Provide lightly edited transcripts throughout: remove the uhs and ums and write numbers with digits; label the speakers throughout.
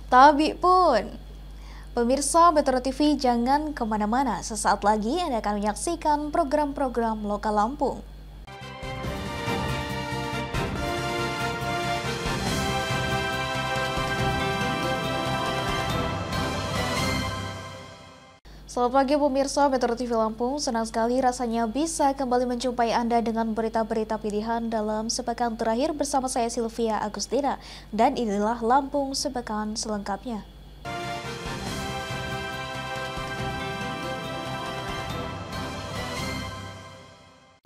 Speaker 1: Tabi pun. Pemirsa Metro TV jangan kemana-mana, sesaat lagi Anda akan menyaksikan program-program lokal Lampung. Selamat pagi pemirsa Metro TV Lampung, senang sekali rasanya bisa kembali menjumpai Anda dengan berita-berita pilihan dalam sepekan terakhir bersama saya Sylvia Agustina. Dan inilah Lampung sepekan selengkapnya.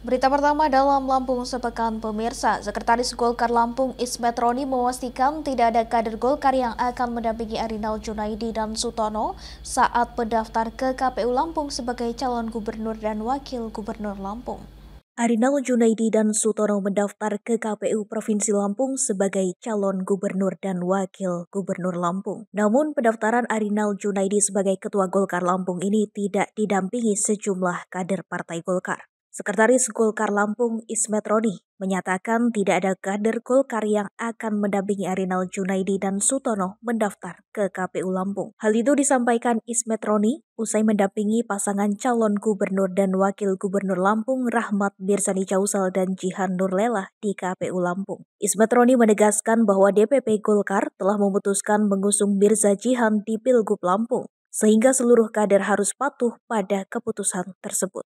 Speaker 1: Berita pertama dalam Lampung sepekan pemirsa, Sekretaris Golkar Lampung Ismet Roni memastikan tidak ada kader Golkar yang akan mendampingi Arinal Junaidi dan Sutono saat mendaftar ke KPU Lampung sebagai calon gubernur dan wakil gubernur Lampung. Arinal Junaidi dan Sutono mendaftar ke KPU Provinsi Lampung sebagai calon gubernur dan wakil gubernur Lampung. Namun pendaftaran Arinal Junaidi sebagai ketua Golkar Lampung ini tidak didampingi sejumlah kader Partai Golkar. Sekretaris Golkar Lampung Ismet Roni menyatakan tidak ada kader Golkar yang akan mendampingi Arinal Junaidi dan Sutono mendaftar ke KPU Lampung. Hal itu disampaikan Ismet Roni usai mendampingi pasangan calon gubernur dan wakil gubernur Lampung Rahmat Mirzani Jausal dan Jihan Nurlela di KPU Lampung. Ismet Roni menegaskan bahwa DPP Golkar telah memutuskan mengusung Mirza Jihan di Pilgub Lampung, sehingga seluruh kader harus patuh pada keputusan tersebut.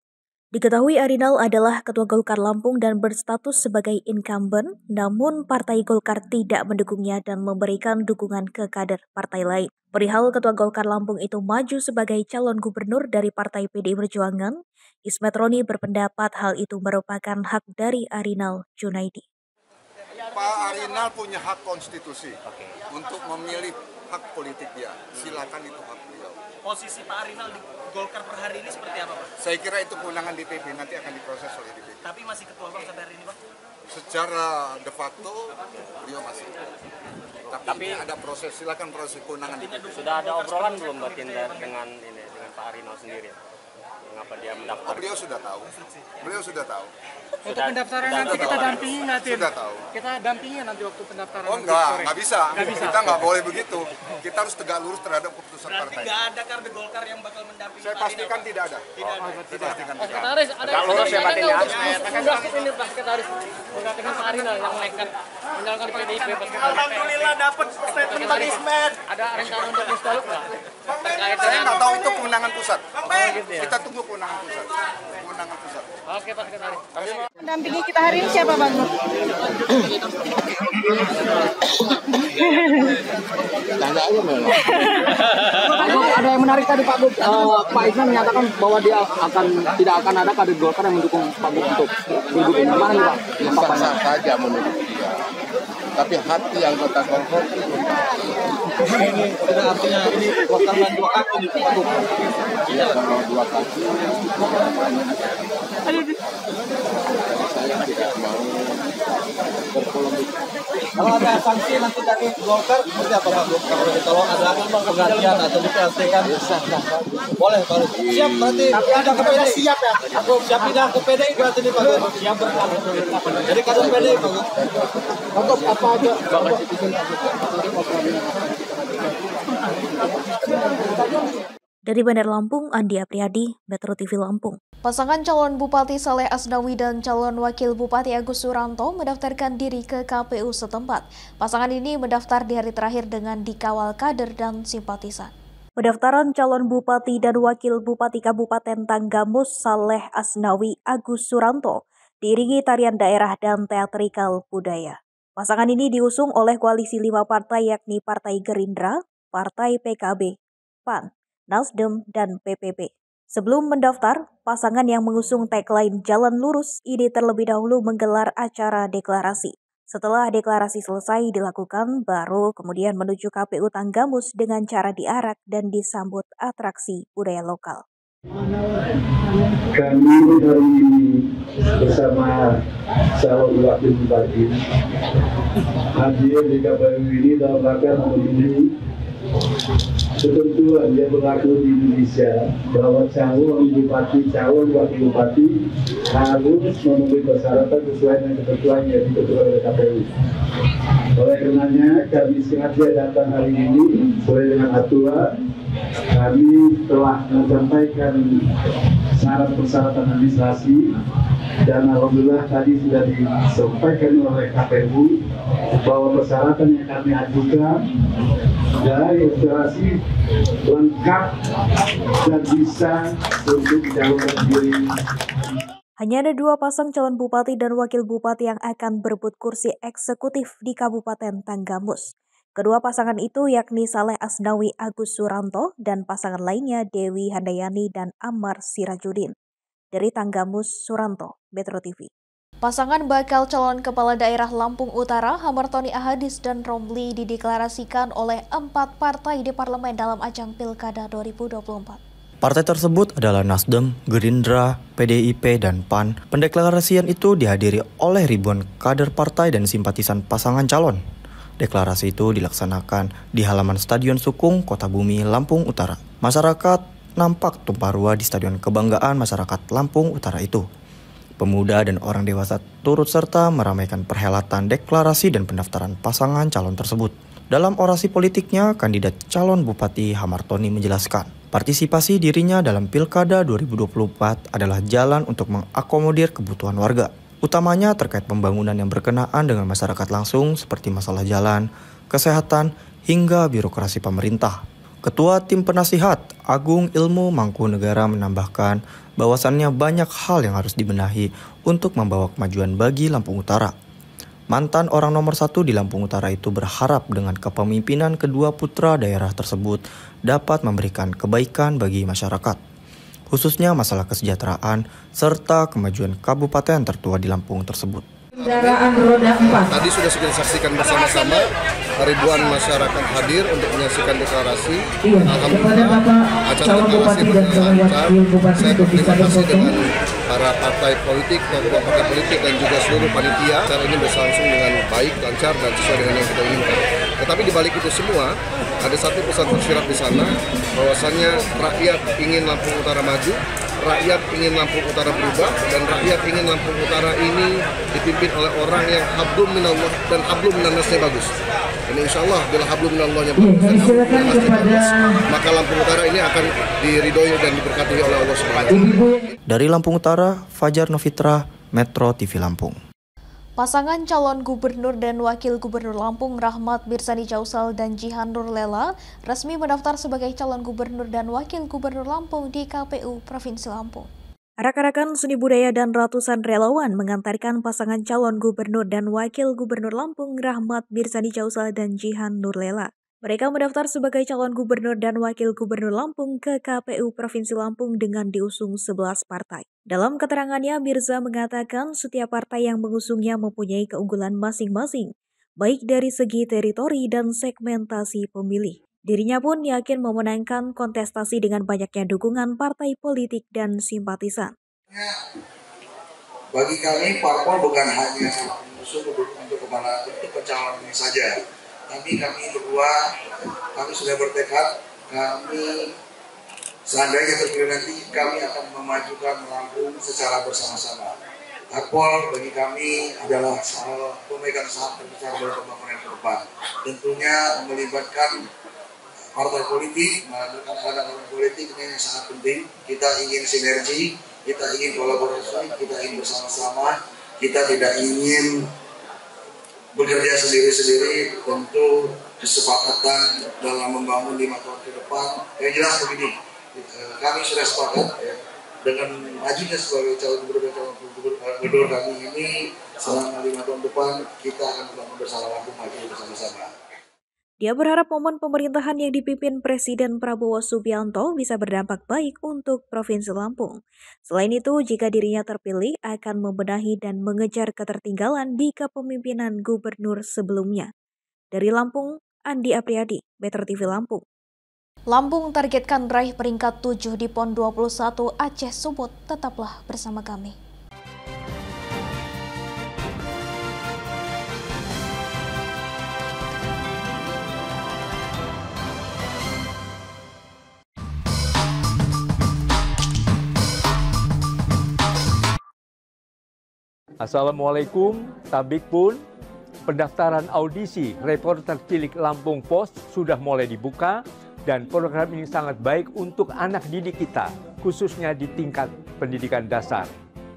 Speaker 1: Diketahui Arinal adalah ketua Golkar Lampung dan berstatus sebagai incumbent, namun Partai Golkar tidak mendukungnya dan memberikan dukungan ke kader partai lain. Perihal ketua Golkar Lampung itu maju sebagai calon gubernur dari Partai PDI Perjuangan, Ismet Roni berpendapat hal itu merupakan hak dari Arinal Junaidi.
Speaker 2: Pak Arinal punya hak konstitusi untuk memilih hak politik dia. Silakan itu hak beliau.
Speaker 3: Posisi Pak Arinal di Golkar per hari ini seperti apa, Pak?
Speaker 2: Saya kira itu kewenangan DPP, nanti akan diproses oleh DPP.
Speaker 3: Tapi masih ketua Bang sampai hari ini, Pak?
Speaker 2: Secara de facto, beliau masih. Tapi ada proses, silakan proses kewenangan DPP.
Speaker 4: Sudah ada obrolan belum Mbak Tinda dengan Pak Arinal sendiri? Mengapa dia mendaftar?
Speaker 2: Beliau sudah tahu. Beliau sudah tahu.
Speaker 5: Untuk pendaftaran nanti kita dampingi nanti.
Speaker 2: Sudah tahu.
Speaker 5: Kita dampingi nanti waktu pendaftaran.
Speaker 2: Oh nggak bisa. Kita nggak boleh begitu. Kita harus tegak lurus terhadap keputusan
Speaker 3: berarti
Speaker 2: partai.
Speaker 3: nggak ada kader Golkar yang bakal mendampingi.
Speaker 2: Saya pastikan tidak ada.
Speaker 3: Tidak ada.
Speaker 2: Saya pastikan tidak ada.
Speaker 5: Sekretaris, ada
Speaker 4: Tegak lurus ya Pak Tinda.
Speaker 5: ini Pak Sekretaris mengatakan Pak Arinal yang nekat menjalankan PDIP.
Speaker 3: Alhamdulillah dapat statement Pak Ismet.
Speaker 5: Ada rencana untuk instaluk nggak?
Speaker 2: Saya nggak tahu itu kewenangan pusat.
Speaker 5: Gitu ya.
Speaker 2: Kita tunggu kewenangan pusat. Kewenangan pusat.
Speaker 5: Oke Pak Sekretaris.
Speaker 6: Mendampingi kita hari ini siapa Bang?
Speaker 7: Tanda aja memang. Ada yang menarik tadi Pak Ismet menyatakan bahwa dia tidak akan ada kader Golkar yang mendukung Pak Buk untuk pilgub ini. Gimana nih Pak?
Speaker 2: Sah-sah saja menurut dia. Tapi hati yang kota Golkar
Speaker 3: Ini artinya ini Golkar dan dua kaki di Pak Buk.
Speaker 2: iya kalau dua kaki. Saya tidak mau berpolemik.
Speaker 3: Kalau ada sanksi nanti dari Golkar seperti apa Pak Buk? Kalau ada penggantian atau di PLT kan boleh Pak Buk. Siap berarti. Tapi ada ke PDI siap ya. Aku siap pindah ke PDI berarti nih Pak Buk. Siap bergabung. Jadi kader PDI Pak Buk.
Speaker 7: Untuk apa aja?
Speaker 1: Dari Bandar Lampung, Andi Apriyadi, Metro TV Lampung. Pasangan calon Bupati Saleh Asnawi dan calon Wakil Bupati Agus Suranto mendaftarkan diri ke KPU setempat. Pasangan ini mendaftar di hari terakhir dengan dikawal kader dan simpatisan. Pendaftaran calon Bupati dan Wakil Bupati Kabupaten Tanggamus Saleh Asnawi Agus Suranto diiringi tarian daerah dan teatrikal budaya. Pasangan ini diusung oleh koalisi 5 partai yakni Partai Gerindra, Partai PKB, PAN, Nasdem, dan PPP. Sebelum mendaftar, pasangan yang mengusung tagline Jalan Lurus ini terlebih dahulu menggelar acara deklarasi. Setelah deklarasi selesai dilakukan, baru kemudian menuju KPU Tanggamus dengan cara diarak dan disambut atraksi budaya lokal.
Speaker 8: Kami hari ini bersama calon wakil bupati hadir di KPU ini dalam rangka memenuhi ketentuan yang berlaku di Indonesia bahwa calon bupati, calon wakil bupati harus memenuhi persyaratan sesuai dengan ketentuan yang ditentukan oleh KPU. Oleh karenanya kami sengaja datang hari ini sesuai dengan aturan. Kami telah menyampaikan syarat persyaratan administrasi dan alhamdulillah tadi sudah disampaikan oleh KPU bahwa persyaratan yang kami ajukan dari administrasi lengkap dan bisa untuk mencalonkan diri.
Speaker 1: Hanya ada 2 pasang calon bupati dan wakil bupati yang akan berebut kursi eksekutif di Kabupaten Tanggamus. Kedua pasangan itu yakni Saleh Asnawi Agus Suranto dan pasangan lainnya Dewi Handayani dan Ammar Sirajudin. Dari Tanggamus, Suranto, Metro TV. Pasangan bakal calon kepala daerah Lampung Utara, Hamartoni Ahadis dan Romli dideklarasikan oleh 4 partai di parlemen dalam ajang Pilkada 2024.
Speaker 9: Partai tersebut adalah Nasdem, Gerindra, PDIP, dan PAN. Pendeklarasian itu dihadiri oleh ribuan kader partai dan simpatisan pasangan calon. Deklarasi itu dilaksanakan di halaman Stadion Sukung, Kota Bumi, Lampung Utara. Masyarakat nampak tumpah ruah di Stadion Kebanggaan Masyarakat Lampung Utara itu. Pemuda dan orang dewasa turut serta meramaikan perhelatan deklarasi dan pendaftaran pasangan calon tersebut. Dalam orasi politiknya, kandidat calon Bupati Hamartoni menjelaskan, partisipasi dirinya dalam Pilkada 2024 adalah jalan untuk mengakomodir kebutuhan warga, utamanya terkait pembangunan yang berkenaan dengan masyarakat langsung seperti masalah jalan, kesehatan, hingga birokrasi pemerintah. Ketua Tim Penasihat Agung Ilmu Mangkunegara menambahkan bahwasannya banyak hal yang harus dibenahi untuk membawa kemajuan bagi Lampung Utara. Mantan orang nomor 1 di Lampung Utara itu berharap dengan kepemimpinan kedua putra daerah tersebut dapat memberikan kebaikan bagi masyarakat, khususnya masalah kesejahteraan serta kemajuan kabupaten tertua di Lampung tersebut.
Speaker 6: Kendaraan roda 4.
Speaker 2: Tadi sudah kita saksikan bersama-sama, ribuan masyarakat hadir untuk menyaksikan deklarasi. Alhamdulillah, acara deklarasi berjalan lancar. Saya berterima kasih dengan para partai politik, tokoh partai politik dan juga seluruh panitia. Acara ini berlangsung dengan baik, lancar dan sesuai dengan yang kita inginkan. Tetapi di balik itu semua, ada satu pesan tersirat di sana, bahwasannya rakyat ingin Lampung Utara maju, rakyat ingin Lampung Utara berubah, dan rakyat ingin Lampung Utara ini dipimpin oleh orang yang hablum minallah dan hablum minannasnya bagus. Ini insya Allah bila hablum minallahnya bagus dan hablum minannasnya bagus, maka Lampung Utara ini akan diridhoi dan diberkati oleh Allah SWT.
Speaker 9: Dari Lampung Utara, Fajar Novitra, Metro TV Lampung.
Speaker 1: Pasangan calon gubernur dan wakil gubernur Lampung Rahmat Mirsani Jausal dan Jihan Nurlela resmi mendaftar sebagai calon gubernur dan wakil gubernur Lampung di KPU Provinsi Lampung. Arak-arakan seni budaya dan ratusan relawan mengantarkan pasangan calon gubernur dan wakil gubernur Lampung Rahmat Mirsani Jausal dan Jihan Nurlela. Mereka mendaftar sebagai calon gubernur dan wakil gubernur Lampung ke KPU Provinsi Lampung dengan diusung 11 partai. Dalam keterangannya, Mirza mengatakan setiap partai yang mengusungnya mempunyai keunggulan masing-masing, baik dari segi teritori dan segmentasi pemilih. Dirinya pun yakin memenangkan kontestasi dengan banyaknya dukungan partai politik dan simpatisan.
Speaker 10: Bagi kami, parpol bukan hanya mengusung untuk kepala untuk pencalonan saja. Kami berdua, kami sudah bertekad, kami seandainya terpilih nanti, kami akan memajukan Lampung secara bersama-sama. Parpol bagi kami adalah pemegang saham terbesar dalam pembangunan ke depan. Tentunya melibatkan partai politik, melakukan pandangan politik ini yang sangat penting. Kita ingin sinergi, kita ingin kolaborasi, kita ingin bersama-sama, kita tidak ingin bekerja sendiri-sendiri. Tentu kesepakatan dalam membangun 5 tahun ke depan. Yang jelas begini, kami sudah sepakat dengan majunya sebagai calon gubernur kami ini selama 5 tahun depan kita akan membangun bersama Lampung maju bersama-sama.
Speaker 1: Dia berharap momen pemerintahan yang dipimpin Presiden Prabowo Subianto bisa berdampak baik untuk Provinsi Lampung. Selain itu, jika dirinya terpilih, akan membenahi dan mengejar ketertinggalan di kepemimpinan gubernur sebelumnya. Dari Lampung, Andi Apriadi, Metro TV Lampung. Lampung targetkan raih peringkat 7 di PON 21 Aceh Sumut. Tetaplah bersama kami.
Speaker 11: Assalamualaikum, tabik pun, pendaftaran audisi Reporter Cilik Lampung Post sudah mulai dibuka dan program ini sangat baik untuk anak didik kita, khususnya di tingkat pendidikan dasar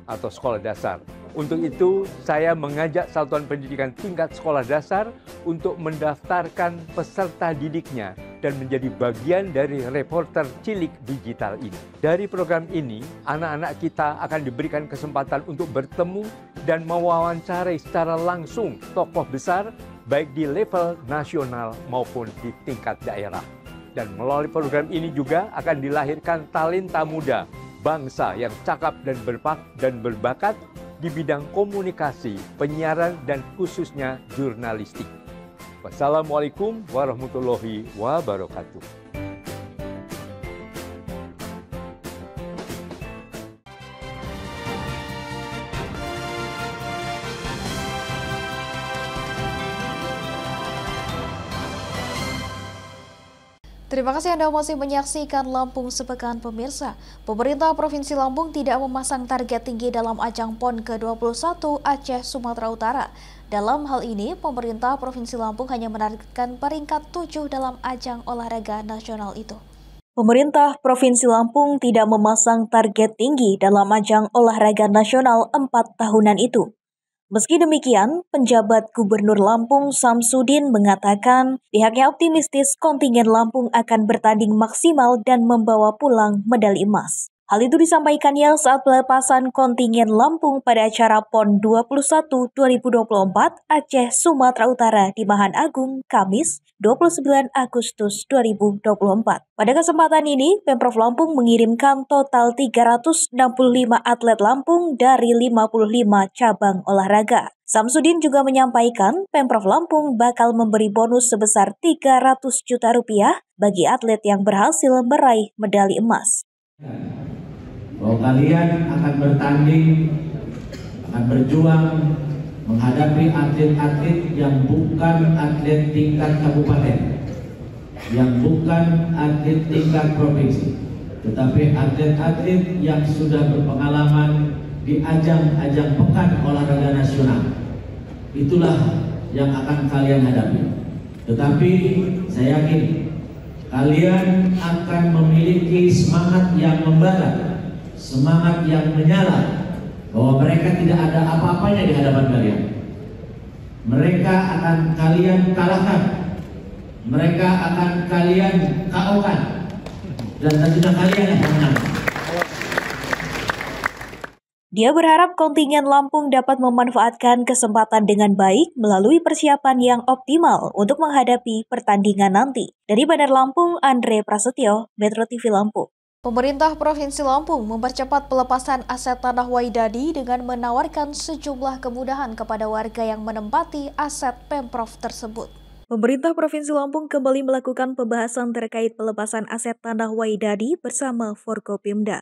Speaker 11: atau sekolah dasar. Untuk itu, saya mengajak satuan pendidikan tingkat sekolah dasar untuk mendaftarkan peserta didiknya dan menjadi bagian dari Reporter Cilik Digital ini. Dari program ini, anak-anak kita akan diberikan kesempatan untuk bertemu dan mewawancarai secara langsung tokoh besar, baik di level nasional maupun di tingkat daerah. Dan melalui program ini juga akan dilahirkan talenta muda bangsa yang cakap dan berbakat di bidang komunikasi, penyiaran, dan khususnya jurnalistik. Wassalamualaikum warahmatullahi wabarakatuh.
Speaker 1: Terima kasih Anda masih menyaksikan Lampung Sepekan pemirsa. Pemerintah Provinsi Lampung tidak memasang target tinggi dalam ajang PON ke-21 Aceh Sumatera Utara. Dalam hal ini, pemerintah Provinsi Lampung hanya menargetkan peringkat 7 dalam ajang olahraga nasional itu. Pemerintah Provinsi Lampung tidak memasang target tinggi dalam ajang olahraga nasional 4 tahunan itu. Meski demikian, penjabat Gubernur Lampung Samsudin mengatakan pihaknya optimistis kontingen Lampung akan bertanding maksimal dan membawa pulang medali emas. Hal itu disampaikannya saat pelepasan kontingen Lampung pada acara PON 21 2024 Aceh Sumatera Utara di Mahan Agung, Kamis 29 Agustus 2024. Pada kesempatan ini, Pemprov Lampung mengirimkan total 365 atlet Lampung dari 55 cabang olahraga. Samsudin juga menyampaikan Pemprov Lampung bakal memberi bonus sebesar 300 juta rupiah bagi atlet yang berhasil meraih medali emas.
Speaker 12: Bahwa kalian akan bertanding, akan berjuang menghadapi atlet-atlet yang bukan atlet tingkat kabupaten, yang bukan atlet tingkat provinsi, tetapi atlet-atlet yang sudah berpengalaman di ajang-ajang pekan olahraga nasional. Itulah yang akan kalian hadapi. Tetapi saya yakin kalian akan memiliki semangat yang membara, semangat yang menyala, bahwa mereka tidak ada apa-apanya di hadapan kalian. Mereka akan kalian kalahkan, mereka akan kalian KO-kan, dan tentunya kalian yang menang.
Speaker 1: Dia berharap kontingen Lampung dapat memanfaatkan kesempatan dengan baik melalui persiapan yang optimal untuk menghadapi pertandingan nanti. Dari Bandar Lampung, Andre Prasetyo, Metro TV Lampung. Pemerintah Provinsi Lampung mempercepat pelepasan aset tanah Waidadi dengan menawarkan sejumlah kemudahan kepada warga yang menempati aset Pemprov tersebut. Pemerintah Provinsi Lampung kembali melakukan pembahasan terkait pelepasan aset tanah Waidadi bersama Forkopimda.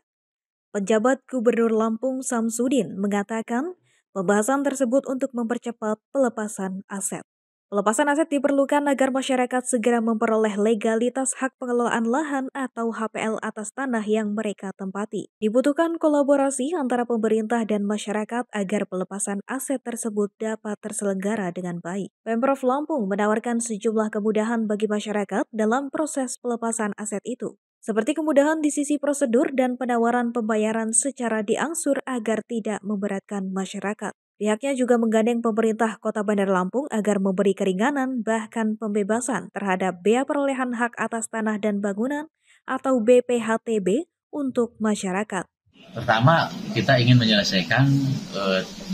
Speaker 1: Penjabat Gubernur Lampung Samsudin mengatakan pembahasan tersebut untuk mempercepat pelepasan aset. Pelepasan aset diperlukan agar masyarakat segera memperoleh legalitas hak pengelolaan lahan atau HPL atas tanah yang mereka tempati. Dibutuhkan kolaborasi antara pemerintah dan masyarakat agar pelepasan aset tersebut dapat terselenggara dengan baik. Pemprov Lampung menawarkan sejumlah kemudahan bagi masyarakat dalam proses pelepasan aset itu, seperti kemudahan di sisi prosedur dan penawaran pembayaran secara diangsur agar tidak memberatkan masyarakat. Pihaknya juga menggandeng pemerintah Kota Bandar Lampung agar memberi keringanan bahkan pembebasan terhadap bea perolehan hak atas tanah dan bangunan atau BPHTB untuk masyarakat.
Speaker 13: Pertama, kita ingin menyelesaikan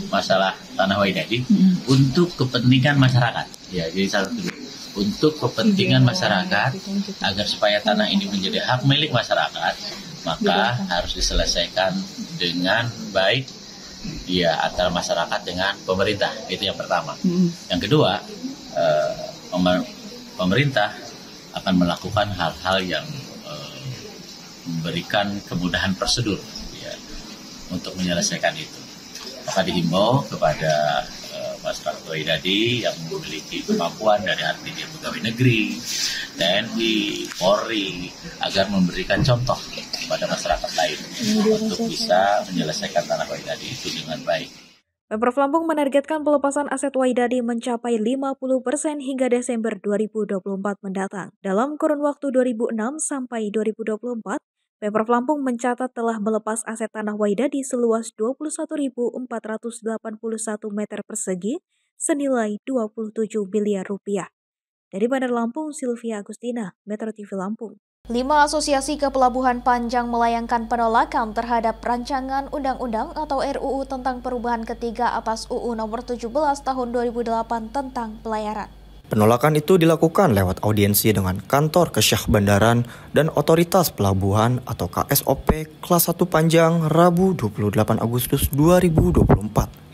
Speaker 13: masalah tanah Waidadi untuk kepentingan masyarakat. Ya, jadi satu untuk kepentingan masyarakat agar supaya tanah ini menjadi hak milik masyarakat, maka harus diselesaikan dengan baik. Ya, antara masyarakat dengan pemerintah, itu yang pertama. Yang kedua, pemerintah akan melakukan hal-hal yang memberikan kemudahan prosedur ya, untuk menyelesaikan itu. Maka dihimbau kepada masyarakat Waidadi yang memiliki kemampuan dari arti dia pegawai negeri, TNI, Polri, agar memberikan contoh kepada masyarakat lain untuk bisa menyelesaikan tanah Waidadi itu dengan baik.
Speaker 1: Pemprov Lampung menargetkan pelepasan aset Wydadi mencapai 50% hingga Desember 2024 mendatang. Dalam kurun waktu 2006 sampai 2024, Pemprov Lampung mencatat telah melepas aset tanah Wydadi seluas 21.481 meter persegi senilai 27 miliar rupiah. Dari Bandar Lampung, Sylvia Agustina, Metro TV Lampung. 5 asosiasi kepelabuhan Panjang melayangkan penolakan terhadap rancangan undang-undang atau RUU tentang perubahan ketiga atas UU Nomor 17 Tahun 2008 tentang pelayaran.
Speaker 9: Penolakan itu dilakukan lewat audiensi dengan Kantor Kesyah Bandaran dan Otoritas Pelabuhan atau KSOP Kelas 1 Panjang Rabu 28 Agustus 2024.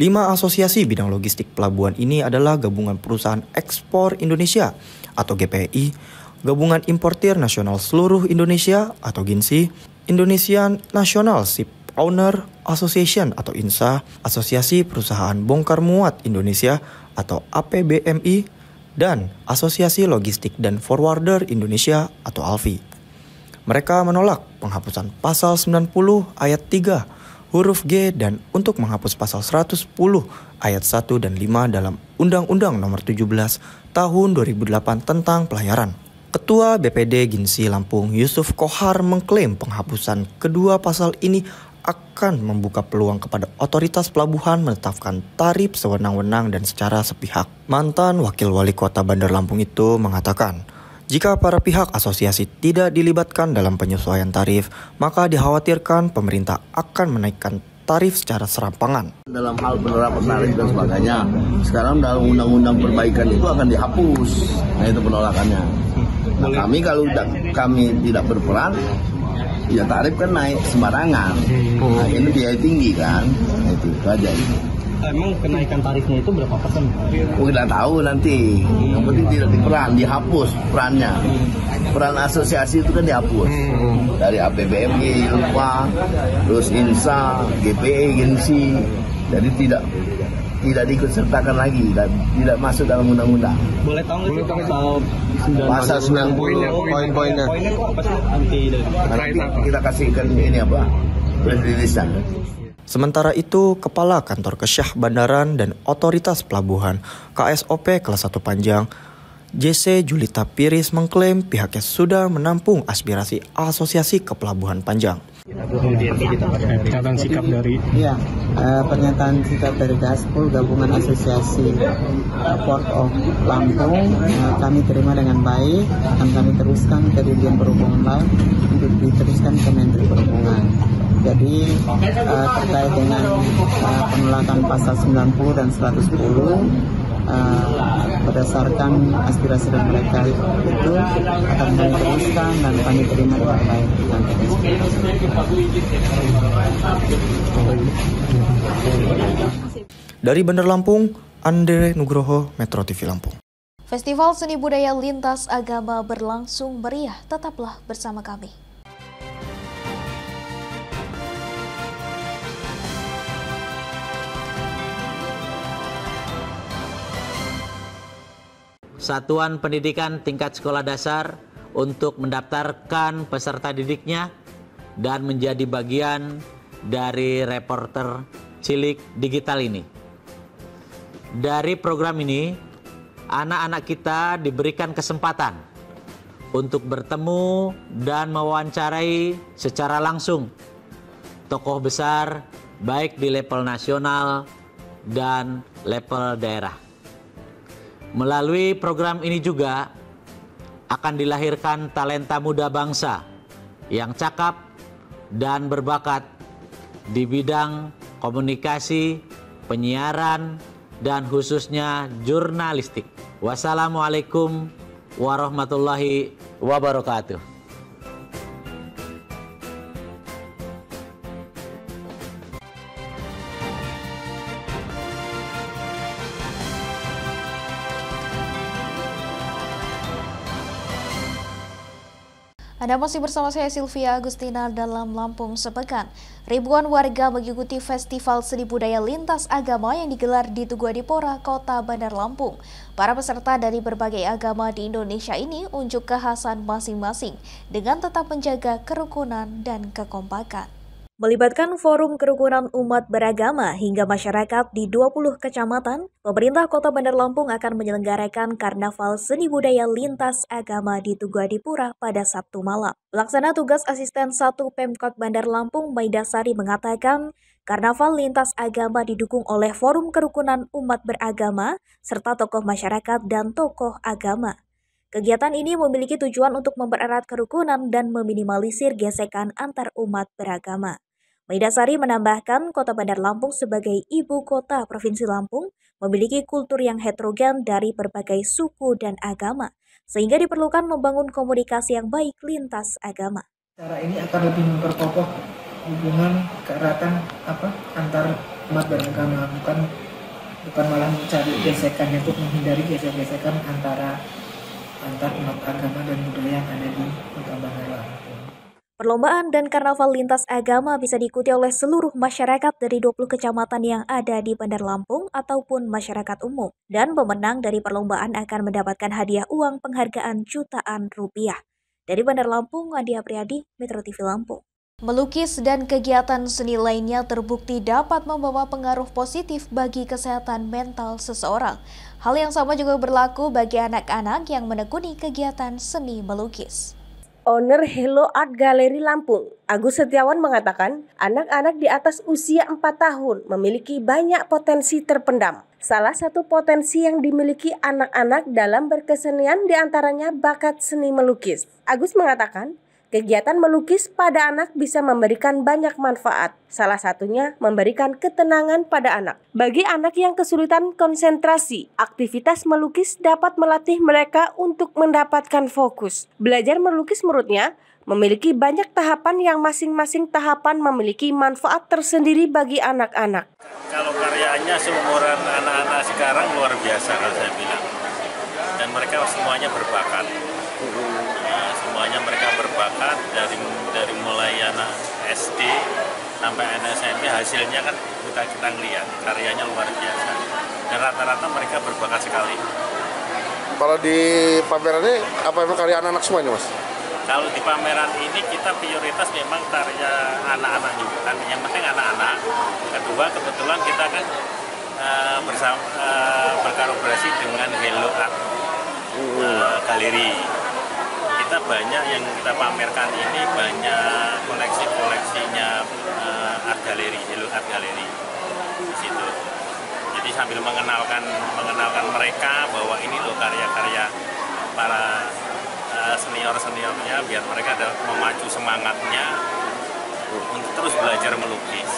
Speaker 9: 5 asosiasi bidang logistik pelabuhan ini adalah Gabungan Perusahaan Ekspor Indonesia atau GPI, Gabungan Importir Nasional Seluruh Indonesia atau GINSI, Indonesian National Ship Owner Association atau INSA, Asosiasi Perusahaan Bongkar Muat Indonesia atau APBMI, dan Asosiasi Logistik dan Forwarder Indonesia atau ALFI. Mereka menolak penghapusan pasal 90 ayat 3 huruf G dan untuk menghapus pasal 110 ayat 1 dan 5 dalam Undang-Undang Nomor 17 Tahun 2008 tentang pelayaran. Ketua BPD GINSI Lampung Yusuf Kohar mengklaim penghapusan kedua pasal ini akan membuka peluang kepada otoritas pelabuhan menetapkan tarif sewenang-wenang dan secara sepihak. Mantan Wakil Wali Kota Bandar Lampung itu mengatakan, jika para pihak asosiasi tidak dilibatkan dalam penyesuaian tarif, maka dikhawatirkan pemerintah akan menaikkan tarif secara serampangan.
Speaker 14: Dalam hal penerapan tarif dan sebagainya, sekarang dalam undang-undang perbaikan itu akan dihapus. Nah itu penolakannya. Nah kami kalau kami tidak berperan, ya tarif kan naik sembarangan. Nah ini biaya tinggi kan, nah, itu aja.
Speaker 5: Emang kenaikan tarifnya itu berapa persen?
Speaker 14: Tidak tahu nanti. Yang penting tidak diperan, dihapus perannya. Peran asosiasi itu kan dihapus. Dari APBMI, UPA, terus INSA, GPE, GINSI. Jadi tidak diikutsertakan lagi dan tidak masuk dalam undang-undang.
Speaker 5: Boleh tahu nggak
Speaker 14: pasal 90 poin-poinnya?
Speaker 5: Poinnya itu apa sih? Nanti
Speaker 14: kita kasihkan ini apa? Press-release-an.
Speaker 9: Sementara itu, Kepala Kantor Kesyah Bandaran dan Otoritas Pelabuhan KSOP Kelas 1 Panjang, JC Julita Piris mengklaim pihaknya sudah menampung aspirasi Asosiasi Kepelabuhan Panjang.
Speaker 5: Pernyataan sikap dari
Speaker 15: pernyataan sikap dari Gaspol Gabungan Asosiasi Port of Lampung kami terima dengan baik, akan kami teruskan ke Dirjen Perhubungan lain untuk diteruskan ke Menteri Perhubungan. Jadi terkait dengan penolakan pasal 90 dan 110 berdasarkan aspirasi dari mereka itu akan kami teruskan dan kami terima dengan baik.
Speaker 9: Dari Bandar Lampung, Andre Nugroho, Metro TV Lampung.
Speaker 1: Festival Seni Budaya Lintas Agama berlangsung meriah. Tetaplah bersama kami.
Speaker 16: Satuan Pendidikan Tingkat Sekolah Dasar untuk mendaftarkan peserta didiknya dan menjadi bagian dari reporter cilik digital ini. Dari program ini, anak-anak kita diberikan kesempatan untuk bertemu dan mewawancarai secara langsung tokoh besar baik di level nasional dan level daerah. Melalui program ini juga akan dilahirkan talenta muda bangsa yang cakap dan berbakat di bidang komunikasi, penyiaran, dan khususnya jurnalistik. Wassalamualaikum warahmatullahi wabarakatuh.
Speaker 1: Anda masih bersama saya Sylvia Agustina dalam Lampung Sepekan. Ribuan warga mengikuti Festival Seni Budaya Lintas Agama yang digelar di Tugu Adipora, Kota Bandar Lampung. Para peserta dari berbagai agama di Indonesia ini unjuk kekhasan masing-masing dengan tetap menjaga kerukunan dan kekompakan. Melibatkan forum kerukunan umat beragama hingga masyarakat di 20 kecamatan, pemerintah Kota Bandar Lampung akan menyelenggarakan Karnaval Seni Budaya Lintas Agama di Tugu Adipura pada Sabtu malam. Pelaksana tugas Asisten 1 Pemkot Bandar Lampung, Maida Sari, mengatakan Karnaval Lintas Agama didukung oleh forum kerukunan umat beragama serta tokoh masyarakat dan tokoh agama. Kegiatan ini memiliki tujuan untuk mempererat kerukunan dan meminimalisir gesekan antar umat beragama. Maida Sari menambahkan, Kota Bandar Lampung sebagai ibu kota Provinsi Lampung memiliki kultur yang heterogen dari berbagai suku dan agama, sehingga diperlukan membangun komunikasi yang baik lintas agama.
Speaker 15: Cara ini akan lebih memperkokoh hubungan keeratan antar umat beragama, bukan malah mencari gesekan untuk menghindari gesekan antar umat agama dan budaya yang ada di Kota Bandar Lampung.
Speaker 1: Perlombaan dan karnaval lintas agama bisa diikuti oleh seluruh masyarakat dari 20 kecamatan yang ada di Bandar Lampung ataupun masyarakat umum. Dan pemenang dari perlombaan akan mendapatkan hadiah uang penghargaan jutaan rupiah. Dari Bandar Lampung, Andi Apriyadi, Metro TV Lampung. Melukis dan kegiatan seni lainnya terbukti dapat membawa pengaruh positif bagi kesehatan mental seseorang. Hal yang sama juga berlaku bagi anak-anak yang menekuni kegiatan seni melukis.
Speaker 17: Owner Hello Art Gallery Lampung, Agus Setiawan mengatakan, anak-anak di atas usia 4 tahun memiliki banyak potensi terpendam. Salah satu potensi yang dimiliki anak-anak dalam berkesenian diantaranya bakat seni melukis. Agus mengatakan, kegiatan melukis pada anak bisa memberikan banyak manfaat. Salah satunya memberikan ketenangan pada anak. Bagi anak yang kesulitan konsentrasi, aktivitas melukis dapat melatih mereka untuk mendapatkan fokus. Belajar melukis menurutnya memiliki banyak tahapan yang masing-masing tahapan memiliki manfaat tersendiri bagi anak-anak.
Speaker 18: Kalau karyanya seumuran anak-anak sekarang luar biasa kalau saya bilang. Dan mereka semuanya berbakat. Semuanya mereka berbakat dari mulai anak SD sampai anak SMP, hasilnya kan kita ngelihat karyanya luar biasa dan rata-rata mereka berbakat sekali.
Speaker 2: Kalau di pameran ini apa memang karya anak-anak semua ini, Mas?
Speaker 18: Kalau di pameran ini kita prioritas memang karya anak-anak juga kan, yang penting anak-anak. Kedua, kebetulan kita kan berkolaborasi dengan Hello Art Gallery. Kita banyak yang kita pamerkan ini banyak koleksi-koleksinya Art Gallery, Hello Art Gallery di situ. Jadi sambil mengenalkan mereka bahwa ini loh karya-karya para senior-seniornya, biar mereka dapat memacu semangatnya untuk terus belajar melukis.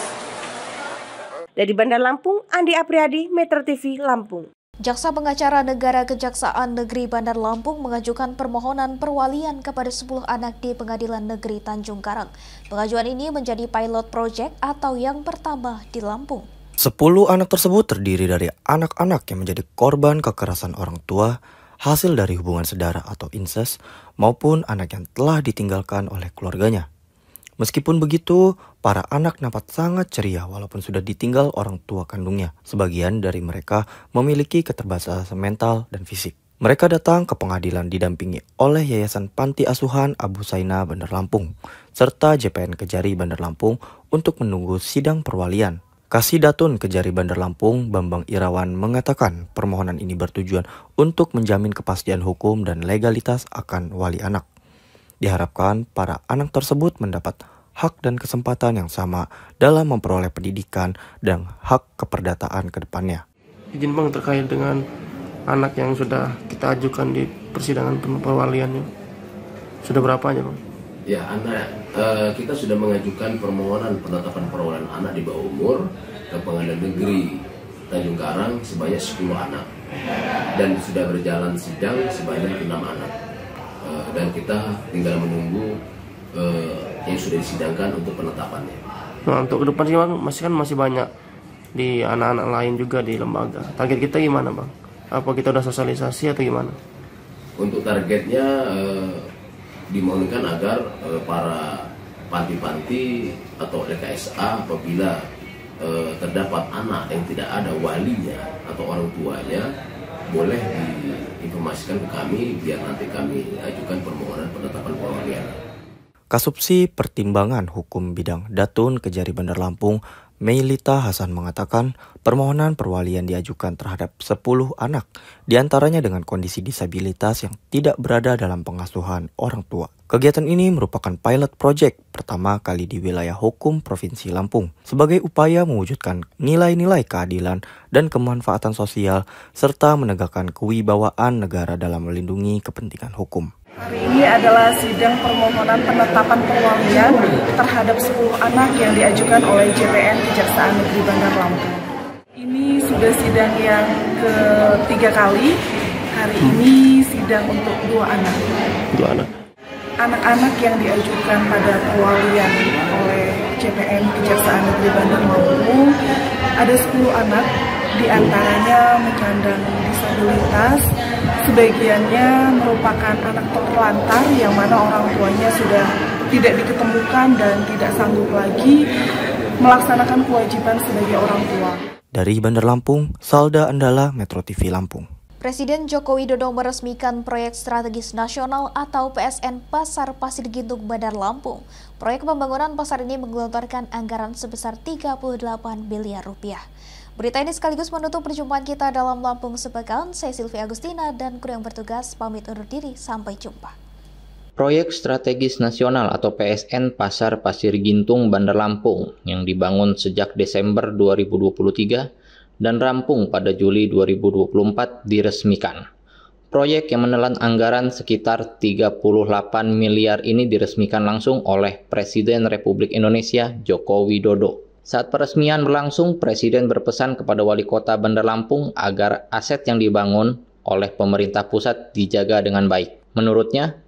Speaker 17: Dari Bandar Lampung, Andi Apriyadi, Metro TV Lampung.
Speaker 1: Jaksa Pengacara Negara Kejaksaan Negeri Bandar Lampung mengajukan permohonan perwalian kepada 10 anak di Pengadilan Negeri Tanjung Karang. Pengajuan ini menjadi pilot project atau yang pertama di Lampung.
Speaker 9: 10 anak tersebut terdiri dari anak-anak yang menjadi korban kekerasan orang tua, hasil dari hubungan saudara atau incest, maupun anak yang telah ditinggalkan oleh keluarganya. Meskipun begitu, para anak nampak sangat ceria walaupun sudah ditinggal orang tua kandungnya. Sebagian dari mereka memiliki keterbatasan mental dan fisik. Mereka datang ke pengadilan didampingi oleh Yayasan Panti Asuhan Abu Saina Bandar Lampung, serta JPN Kejari Bandar Lampung untuk menunggu sidang perwalian. Kasidatun Kejari Bandar Lampung, Bambang Irawan, mengatakan permohonan ini bertujuan untuk menjamin kepastian hukum dan legalitas akan wali anak. Diharapkan para anak tersebut mendapat hak dan kesempatan yang sama dalam memperoleh pendidikan dan hak keperdataan ke depannya.
Speaker 19: Izin Bang, terkait dengan anak yang sudah kita ajukan di persidangan perwaliannya, sudah berapa aja Bang?
Speaker 20: Ya, anak kita sudah mengajukan permohonan penetapan perwalian anak di bawah umur ke Pengadilan Negeri Tanjung Karang sebanyak 10 anak dan sudah berjalan sidang sebanyak 6 anak. Dan kita tinggal menunggu yang sudah disidangkan untuk penetapannya.
Speaker 19: Nah, untuk ke depan sih Bang, masih banyak di anak-anak lain juga di lembaga. Target kita gimana Bang? Apa kita udah sosialisasi atau gimana?
Speaker 20: Untuk targetnya dimohonkan agar para panti-panti atau LKSA apabila terdapat anak yang tidak ada walinya atau orang tuanya, boleh diinformasikan ke kami biar nanti kami ajukan permohonan penetapan perwalian.
Speaker 9: Kasubsi Pertimbangan Hukum Bidang Datun Kejari Bandar Lampung, Meilita Hasan mengatakan permohonan perwalian diajukan terhadap 10 anak, diantaranya dengan kondisi disabilitas yang tidak berada dalam pengasuhan orang tua. Kegiatan ini merupakan pilot project pertama kali di wilayah hukum Provinsi Lampung sebagai upaya mewujudkan nilai-nilai keadilan dan kemanfaatan sosial serta menegakkan kewibawaan negara dalam melindungi kepentingan hukum.
Speaker 6: Hari ini adalah sidang permohonan penetapan perwalian terhadap 10 anak yang diajukan oleh JPN Kejaksaan Negeri Bandar Lampung. Ini sudah sidang yang ketiga kali. Hari ini sidang untuk 2 anak.
Speaker 19: 2 anak.
Speaker 6: Anak-anak yang diajukan pada perwalian oleh JPN Kejaksaan Negeri Bandar Lampung ada 10 anak, diantaranya menyandang disabilitas. Sebagiannya merupakan anak terlantar yang mana orang tuanya sudah tidak diketemukan dan tidak sanggup lagi melaksanakan kewajiban sebagai orang tua.
Speaker 9: Dari Bandar Lampung, Salda Andala, Metro TV Lampung.
Speaker 1: Presiden Joko Widodo meresmikan Proyek Strategis Nasional atau PSN Pasar Pasir Gintung Bandar Lampung. Proyek pembangunan pasar ini menggelontorkan anggaran sebesar 38 miliar rupiah. Berita ini sekaligus menutup perjumpaan kita dalam Lampung Sepekan. Saya Sylvia Agustina dan kru yang bertugas pamit undur diri. Sampai jumpa.
Speaker 21: Proyek Strategis Nasional atau PSN Pasar Pasir Gintung Bandar Lampung yang dibangun sejak Desember 2023 dan rampung pada Juli 2024 diresmikan. Proyek yang menelan anggaran sekitar 38 miliar ini diresmikan langsung oleh Presiden Republik Indonesia Joko Widodo. Saat peresmian berlangsung, Presiden berpesan kepada Wali Kota Bandar Lampung agar aset yang dibangun oleh pemerintah pusat dijaga dengan baik. Menurutnya,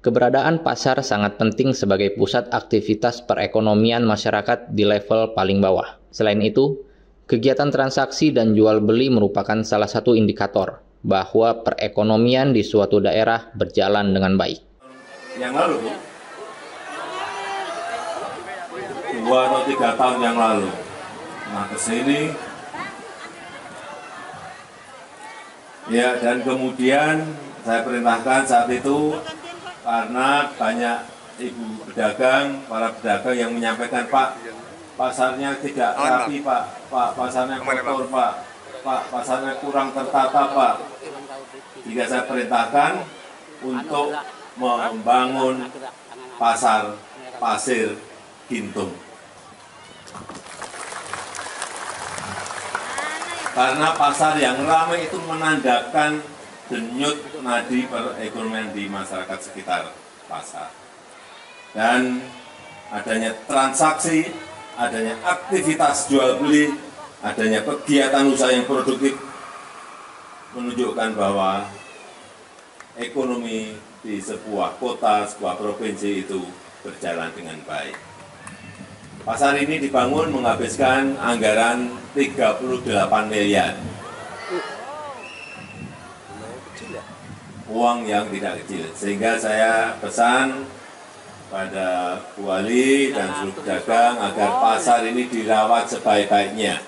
Speaker 21: keberadaan pasar sangat penting sebagai pusat aktivitas perekonomian masyarakat di level paling bawah. Selain itu, kegiatan transaksi dan jual beli merupakan salah satu indikator bahwa perekonomian di suatu daerah berjalan dengan baik.
Speaker 22: Yang lalu, 2 atau 3 tahun yang lalu. Nah, kesini, ya, dan kemudian saya perintahkan saat itu karena banyak ibu pedagang, para pedagang yang menyampaikan, Pak, pasarnya tidak rapi, Pak, pasarnya kotor, Pak, pasarnya kurang tertata, Pak. Jika saya perintahkan untuk membangun pasar pasir Gintung. Karena pasar yang ramai itu menandakan denyut nadi perekonomian di masyarakat sekitar pasar. Dan adanya transaksi, adanya aktivitas jual beli, adanya kegiatan usaha yang produktif menunjukkan bahwa ekonomi di sebuah kota, sebuah provinsi itu berjalan dengan baik. Pasar ini dibangun menghabiskan anggaran 38 miliar. Uang yang tidak kecil. Sehingga saya pesan pada Bu Wali dan seluruh pedagang agar pasar ini dirawat sebaik-baiknya.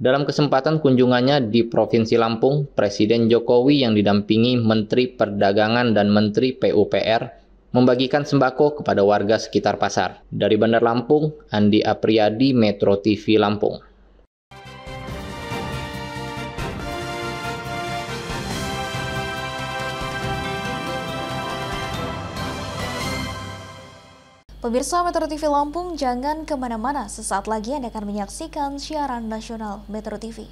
Speaker 21: Dalam kesempatan kunjungannya di Provinsi Lampung, Presiden Jokowi yang didampingi Menteri Perdagangan dan Menteri PUPR membagikan sembako kepada warga sekitar pasar. Dari Bandar Lampung, Andi Apriyadi, Metro TV Lampung.
Speaker 1: Pemirsa Metro TV Lampung, jangan kemana-mana. Sesaat lagi Anda akan menyaksikan siaran nasional Metro TV.